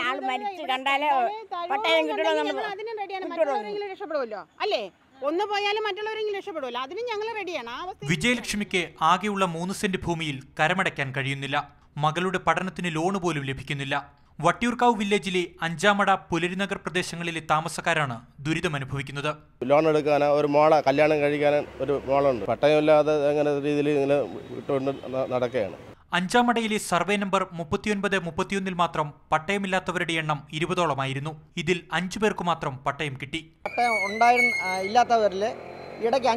ആൾ മരിച്ചു കണ്ടാലേ പട്ടയം കിട്ടുള്ളൂ. നമ്മൾ അതിനും റെഡിയാണ്. മറ്റുള്ളവരെങ്കിലും രക്ഷപ്പെടുമല്ലോ അല്ലേ? ഒന്ന് പോയാലും മറ്റുള്ളവരെങ്കിലും രക്ഷപ്പെടുമല്ലോ. അതിനും ഞങ്ങൾ റെഡിയാണ്. വിജയലക്ഷ്മിക്ക് ആകെയുള്ള 3 സെന്റ് ഭൂമിയിൽ കരമടയ്ക്കാൻ കഴിയുന്നില്ല. മകളുടെ പഠനത്തിന് ലോണ് പോലും ലഭിക്കുന്നില്ല. വട്ടിയൂർക്കാവ് വില്ലേജിലെ അഞ്ചാമട പുലരിനഗർ പ്രദേശങ്ങളിലെ താമസക്കാരാണ് ദുരിതമനുഭവിക്കുന്നത്. ലോൺ എടുക്കാൻ ഒരു മോളെ കല്യാണം കഴിക്കാൻ ഒരു മോളുണ്ട്. പട്ടയമില്ലാതെ അങ്ങനെ രീതിയിൽ ഇങ്ങനെ വിട്ടുകൊണ്ട് നടക്കുകയാണ്. അഞ്ചാമടയിലെ സർവേ നമ്പർ 39-31 മാത്രം പട്ടയമില്ലാത്തവരുടെ എണ്ണം 20ഓളമായിരുന്നു. ഇതിൽ 5 പേർക്ക് മാത്രം പട്ടയം കിട്ടി. പട്ടയം ഇല്ലാത്തവരിൽ ഇടയ്ക്ക്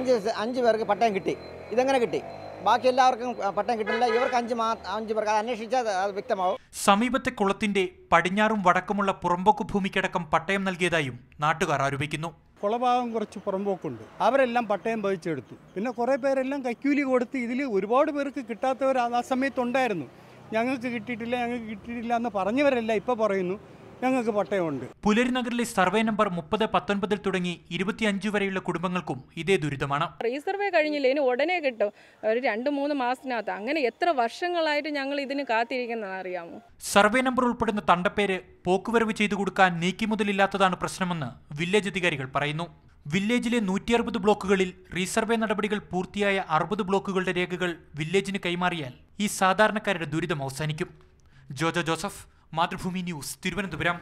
5 പേർക്ക് പട്ടയം കിട്ടി. ഇതെങ്ങനെ കിട്ടി? ബാക്കി എല്ലാവർക്കും പട്ടയം കിട്ടുന്നില്ല. ഇവർക്ക് 5 പേർക്ക് അന്വേഷിച്ചാൽ അത് വ്യക്തമാവും. സമീപത്തെ കുളത്തിന്റെ പടിഞ്ഞാറും വടക്കുമുള്ള പുറമ്പോക്ക് ഭൂമിക്കടക്കം പട്ടയം നൽകിയതായും നാട്ടുകാർ ആരോപിക്കുന്നു. കുളഭാഗം കുറച്ച് പുറമ്പോക്കുണ്ട്, അവരെല്ലാം പട്ടയം പതിച്ചെടുത്തു. പിന്നെ കുറേ പേരെല്ലാം കൈക്കൂലി കൊടുത്ത് ഇതിൽ ഒരുപാട് പേർക്ക് കിട്ടാത്തവർ ആ സമയത്തുണ്ടായിരുന്നു. ഞങ്ങൾക്ക് കിട്ടിയിട്ടില്ല എന്ന് പറഞ്ഞവരല്ല ഇപ്പോൾ പറയുന്നു ഞങ്ങൾക്ക് പട്ടയമുണ്ട്. പുലരിനഗറിലെ സർവേ നമ്പർ 30-19 തുടങ്ങി 25 വരെയുള്ള കുടുംബങ്ങൾക്കും ഇതേ ദുരിതമാണ്. റീസർവേ കഴിഞ്ഞില്ല, ഇനി ഉടനെ കിട്ടും. ഒരു 2-3 മാസത്തിനകത്ത്. അങ്ങനെ എത്ര വർഷങ്ങളായിട്ട് ഞങ്ങൾ ഇതിന് കാത്തിരിക്കുന്നതെന്ന് അറിയാമോ? സർവേ നമ്പർ ഉൾപ്പെടുന്ന തണ്ടപ്പേര് പോക്കുവരവ് ചെയ്തു കൊടുക്കാൻ നീക്കിമുതലില്ലാത്തതാണ് പ്രശ്നമെന്ന് വില്ലേജ് അധികാരികൾ പറയുന്നു. വില്ലേജിലെ 160 ബ്ലോക്കുകളിൽ റീസർവേ നടപടികൾ പൂർത്തിയായ 60 ബ്ലോക്കുകളുടെ രേഖകൾ വില്ലേജിന് കൈമാറിയാൽ ഈ സാധാരണക്കാരുടെ ദുരിതം അവസാനിക്കും. Jojo Joseph, Mathrubhumi news, Thiruvananthapuram.